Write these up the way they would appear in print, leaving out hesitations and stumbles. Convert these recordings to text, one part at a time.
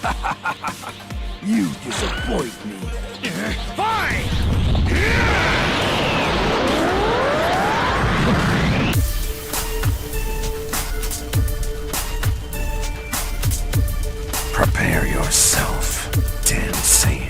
You disappoint me. Fine! Prepare yourself, Dan Saiyan.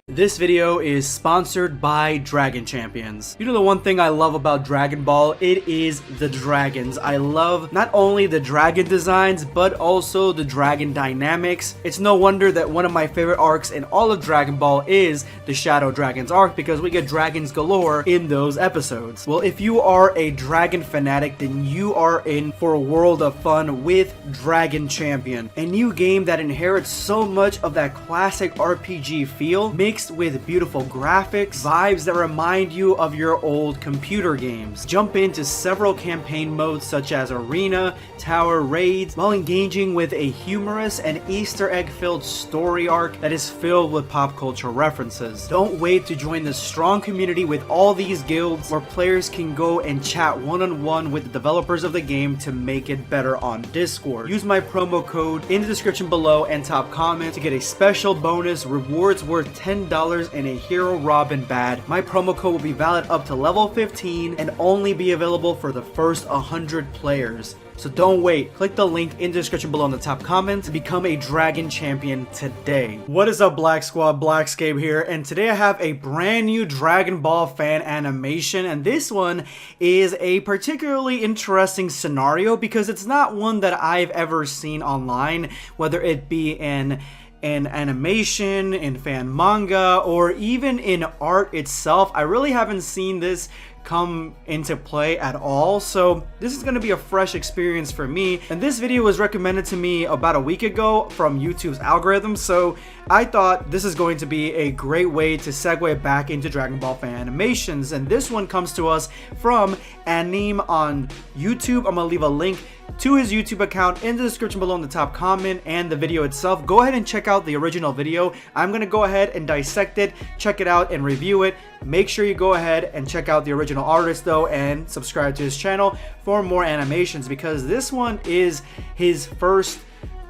This video is sponsored by Dragon Champions. You know the one thing I love about Dragon Ball? It is the dragons. I love not only the dragon designs, but also the dragon dynamics. It's no wonder that one of my favorite arcs in all of Dragon Ball is the Shadow Dragons arc, because we get dragons galore in those episodes. Well, if you are a dragon fanatic, then you are in for a world of fun with Dragon Champion, a new game that inherits so much of that classic RPG feel, mixed with beautiful graphics, vibes that remind you of your old computer games. Jump into several campaign modes such as Arena, Tower, Raids, while engaging with a humorous and Easter egg filled story arc that is filled with pop culture references. Don't wait to join the strong community with all these guilds where players can go and chat one-on-one with the developers of the game to make it better on Discord. Use my promo code in the description below and top comment to get a special bonus, rewards worth $10 and a Hero Robin badge. My promo code will be valid up to level 15 and only be available for the first 100 players. So don't wait. Click the link in the description below in the top comment to become a Dragon Champion today. What is up, Black Squad? BlackScape here, and today I have a brand new Dragon Ball fan animation, and this one is a particularly interesting scenario because it's not one that I've ever seen online, whether it be in animation, in fan manga, or even in art itself. I really haven't seen this come into play at all, so this is going to be a fresh experience for me, and this video was recommended to me about a week ago from YouTube's algorithm, so I thought this is going to be a great way to segue back into Dragon Ball fan animations. And this one comes to us from Anime on YouTube. I'm gonna leave a link to his YouTube account in the description below in the top comment and the video itself. Go ahead and check out the original video. I'm going to go ahead and dissect it, check it out, and review it. Make sure you go ahead and check out the original artist though, and subscribe to his channel for more animations, because this one is his first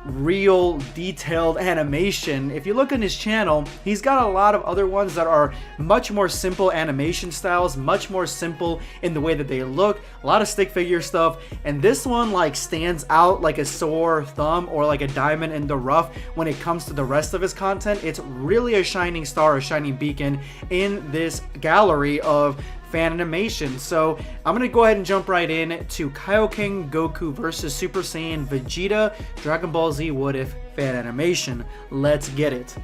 real detailed animation. If you look on his channel, he's got a lot of other ones that are much more simple animation styles, much more simple in the way that they look, a lot of stick figure stuff, and this one like stands out like a sore thumb or like a diamond in the rough when it comes to the rest of his content. It's really a shining star, a shining beacon in this gallery of fan animation. So I'm gonna go ahead and jump right in to Kaioken Goku versus Super Saiyan Vegeta Dragon Ball Z What If fan animation. Let's get it.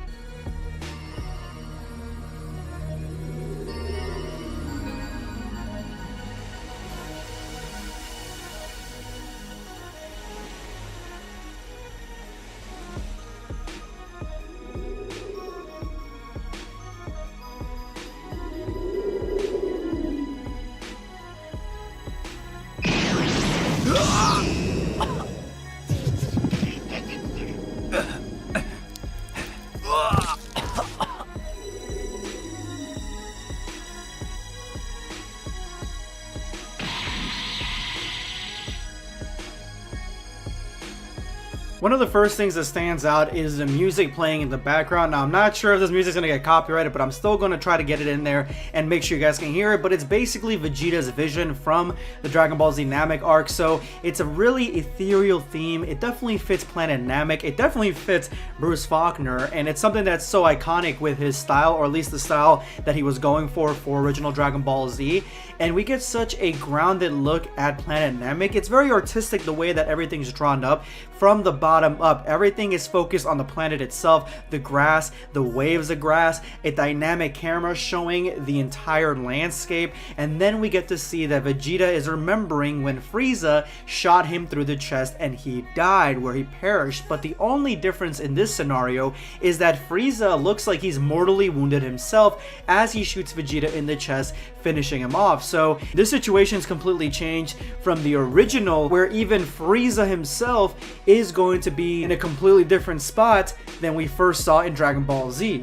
One of the first things that stands out is the music playing in the background. Now, I'm not sure if this music's gonna get copyrighted, but I'm still gonna try to get it in there and make sure you guys can hear it. But it's basically Vegeta's vision from the Dragon Ball Z Namek arc, so it's a really ethereal theme. It definitely fits Planet Namek. It definitely fits Bruce Faulkner, and it's something that's so iconic with his style, or at least the style that he was going for original Dragon Ball Z. And we get such a grounded look at Planet Namek. It's very artistic the way that everything's drawn up from the bottom up. Everything is focused on the planet itself, the grass, the waves of grass, a dynamic camera showing the entire landscape, and then we get to see that Vegeta is remembering when Frieza shot him through the chest and he died, where he perished. But the only difference in this scenario is that Frieza looks like he's mortally wounded himself as he shoots Vegeta in the chest, finishing him off. So this situation's completely changed from the original, where even Frieza himself is going to be in a completely different spot than we first saw in Dragon Ball Z.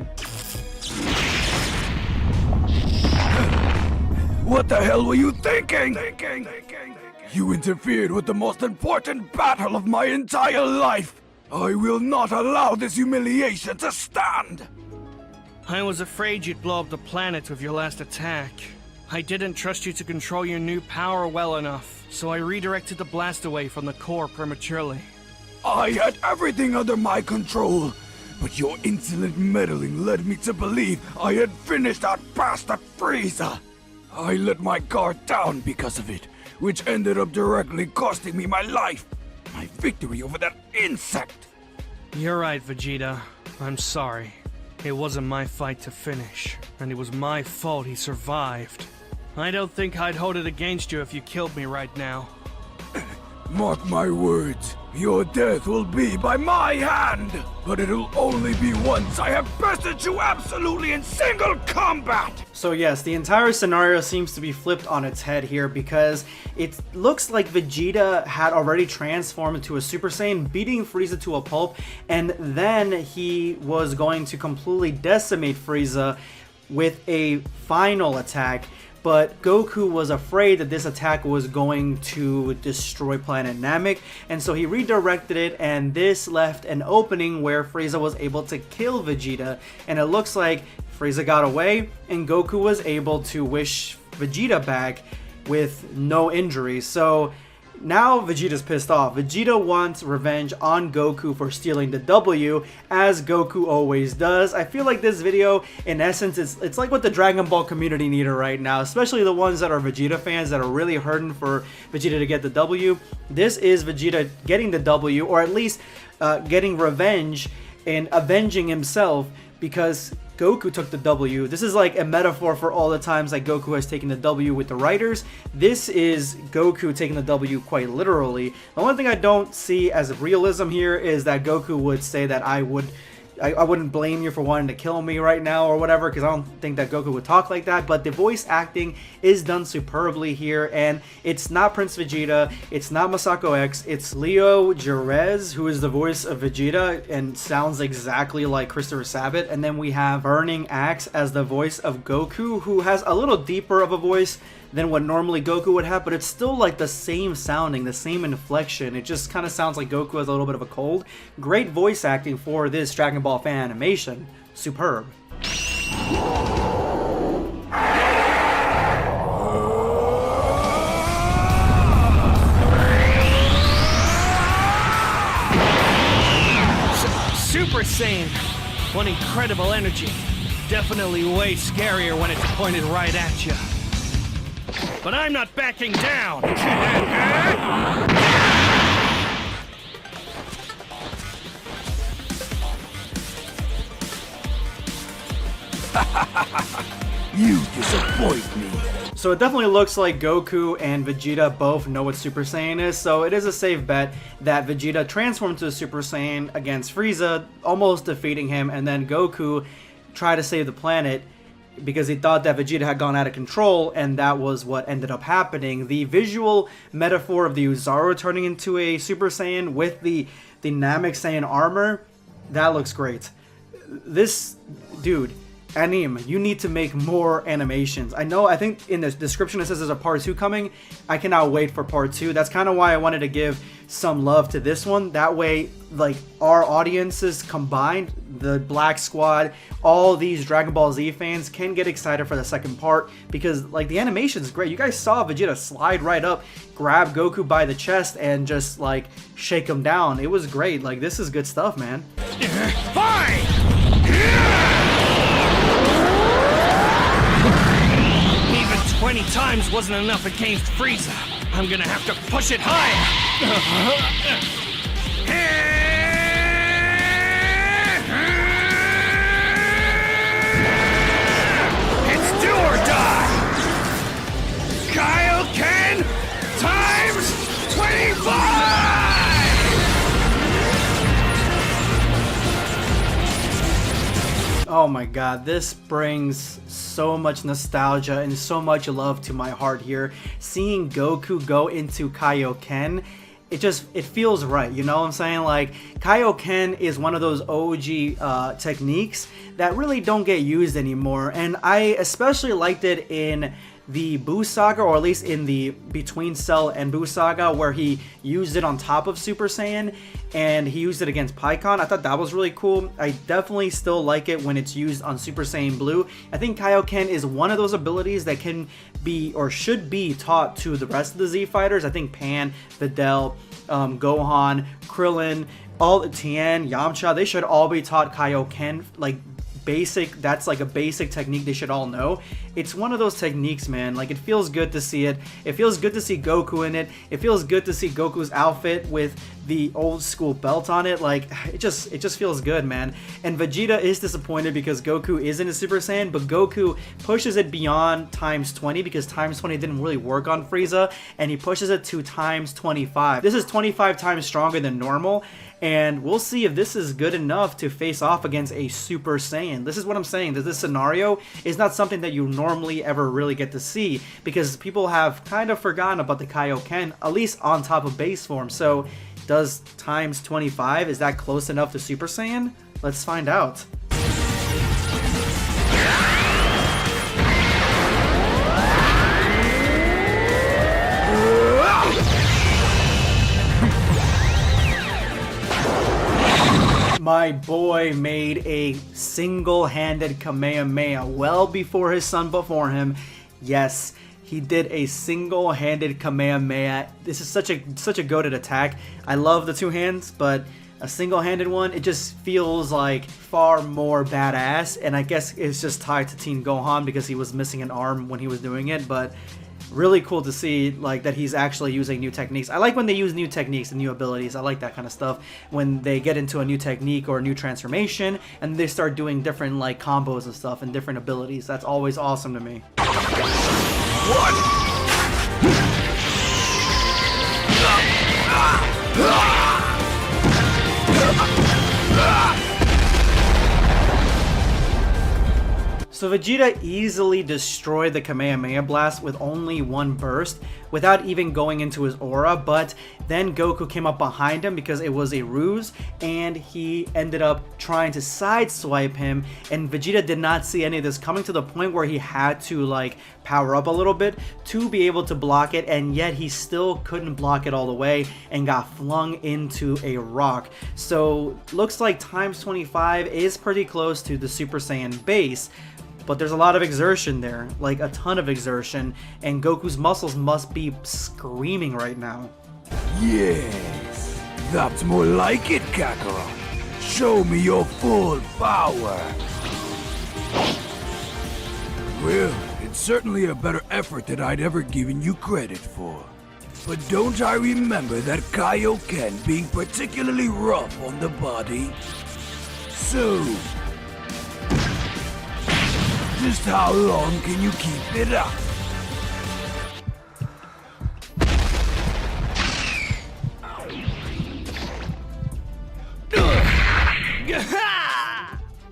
What the hell were you thinking? You interfered with the most important battle of my entire life! I will not allow this humiliation to stand! I was afraid you'd blow up the planet with your last attack. I didn't trust you to control your new power well enough, so I redirected the blast away from the core prematurely. I had everything under my control, but your insolent meddling led me to believe I had finished that bastard Frieza. I let my guard down because of it, which ended up directly costing me my life. My victory over that insect. You're right, Vegeta. I'm sorry. It wasn't my fight to finish, and it was my fault he survived. I don't think I'd hold it against you if you killed me right now. Mark my words, your death will be by my hand, but it'll only be once I have bested you absolutely in single combat! So yes, the entire scenario seems to be flipped on its head here because it looks like Vegeta had already transformed into a Super Saiyan, beating Frieza to a pulp, and then he was going to completely decimate Frieza with a final attack. But Goku was afraid that this attack was going to destroy planet Namek, and so he redirected it, and this left an opening where Frieza was able to kill Vegeta, and it looks like Frieza got away, and Goku was able to wish Vegeta back with no injuries. So now Vegeta's pissed off. Vegeta wants revenge on Goku for stealing the W, as Goku always does. I feel like this video, in essence, it's like what the Dragon Ball community needed right now, especially the ones that are Vegeta fans that are really hurting for Vegeta to get the W. This is Vegeta getting the W, or at least getting revenge and avenging himself because Goku took the W. This is like a metaphor for all the times that Goku has taken the W with the writers. This is Goku taking the W quite literally. The only thing I don't see as realism here is that Goku would say that I wouldn't blame you for wanting to kill me right now or whatever, because I don't think that Goku would talk like that. But the voice acting is done superbly here, and it's not Prince Vegeta, it's not Masako X, it's Leo Jerez, who is the voice of Vegeta and sounds exactly like Christopher Sabat. And then we have Burning Axe as the voice of Goku, who has a little deeper of a voice than what normally Goku would have, but it's still like the same sounding, the same inflection. It just kind of sounds like Goku has a little bit of a cold. Great voice acting for this Dragon Ball fan animation. Superb. Super Saiyan! What incredible energy. Definitely way scarier when it's pointed right at you. But I'm not backing down! You disappoint me. So it definitely looks like Goku and Vegeta both know what Super Saiyan is, so it is a safe bet that Vegeta transformed to a Super Saiyan against Frieza, almost defeating him, and then Goku tried to save the planet because he thought that Vegeta had gone out of control, and that was what ended up happening. The visual metaphor of the Uzaru turning into a Super Saiyan with the Namek Saiyan armor, that looks great. This dude, anime, you need to make more animations. I think in the description it says there's a part 2 coming. I cannot wait for part 2. That's kind of why I wanted to give some love to this one. That way, like, our audiences combined, the Black Squad, all these Dragon Ball Z fans can get excited for the second part, because like the animation is great. You guys saw Vegeta slide right up, grab Goku by the chest, and just like shake him down. It was great. Like, this is good stuff, man. Fine! Even 20 times wasn't enough against Frieza. I'm gonna have to push it higher! It's do or die! Kaioken times 25! Oh my god, this brings so much nostalgia and so much love to my heart here. Seeing Goku go into Kaioken, it feels right, you know what I'm saying? Like, Kaioken is one of those OG techniques that really don't get used anymore, and I especially liked it in the Buu Saga, or at least in the Between Cell and Buu Saga, where he used it on top of Super Saiyan, and he used it against Pikkon. I thought that was really cool. I definitely still like it when it's used on Super Saiyan Blue. I think Kaioken is one of those abilities that can be, or should be, taught to the rest of the Z fighters. I think Pan, Videl, Gohan, Krillin, all Tien, Yamcha, they should all be taught Kaioken, like basic. That's like a basic technique they should all know. It's one of those techniques, man. Like, it feels good to see it. It feels good to see Goku in it. It feels good to see Goku's outfit with the old school belt on it. Like, it just feels good, man. And Vegeta is disappointed because Goku isn't a Super Saiyan, but Goku pushes it beyond times 20 because times 20 didn't really work on Frieza, and he pushes it to times 25. This is 25 times stronger than normal, and we'll see if this is good enough to face off against a Super Saiyan. This is what I'm saying, that this scenario is not something that you normally ever really get to see, because people have kind of forgotten about the Kaioken, at least on top of base form. So does times 25, is that close enough to Super Saiyan? Let's find out. My boy made a single-handed Kamehameha well before his son before him. Yes, he did a single-handed Kamehameha. This is such a goated attack. I love the two hands, but a single-handed one, it just feels like far more badass. And I guess it's just tied to Teen Gohan because he was missing an arm when he was doing it, but really cool to see, like, that he's actually using new techniques. I like when they use new techniques and new abilities. I like that kind of stuff. When they get into a new technique or a new transformation and they start doing different, like, combos and stuff and different abilities. That's always awesome to me. So Vegeta easily destroyed the Kamehameha Blast with only one burst without even going into his aura, but then Goku came up behind him because it was a ruse, and he ended up trying to sideswipe him, and Vegeta did not see any of this coming, to the point where he had to, like, power up a little bit to be able to block it, and yet he still couldn't block it all the way and got flung into a rock. So looks like times 25 is pretty close to the Super Saiyan base, but there's a lot of exertion there, like a ton of exertion, and Goku's muscles must be screaming right now. Yes, that's more like it, Kakarot. Show me your full power. Well, it's certainly a better effort than I'd ever given you credit for. But don't I remember that Kaioken being particularly rough on the body? So, just how long can you keep it up?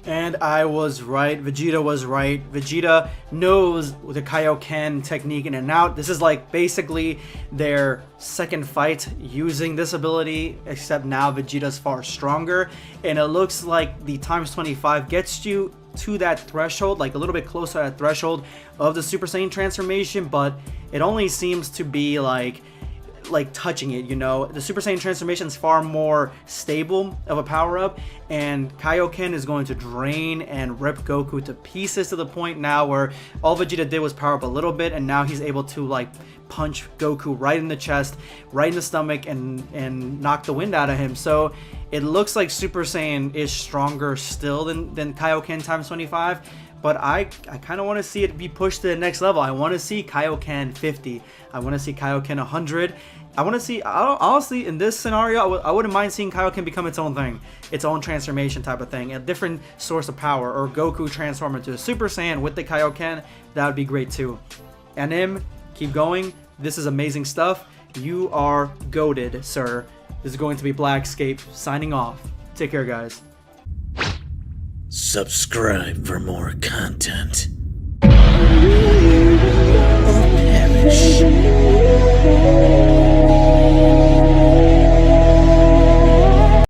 And I was right. Vegeta was right. Vegeta knows the Kaioken technique in and out. This is like basically their second fight using this ability, except now Vegeta's far stronger. And it looks like the times 25 gets you to that threshold, like a little bit closer to that threshold of the Super Saiyan transformation, but it only seems to be like touching it, you know. The Super Saiyan transformation is far more stable of a power-up, and Kaioken is going to drain and rip Goku to pieces, to the point now where all Vegeta did was power up a little bit, and now he's able to, like, punch Goku right in the chest, right in the stomach, and knock the wind out of him. So it looks like Super Saiyan is stronger still than Kaioken times 25, but I kind of want to see it be pushed to the next level. I want to see Kaioken 50. I want to see Kaioken 100. I want to see, honestly, in this scenario, I wouldn't mind seeing Kaioken become its own thing, its own transformation type of thing, a different source of power, or Goku transform into a Super Saiyan with the Kaioken. That would be great too. And keep going. This is amazing stuff. You are goated, sir. This is going to be BlackScape signing off. Take care, guys. Subscribe for more content. Or perish.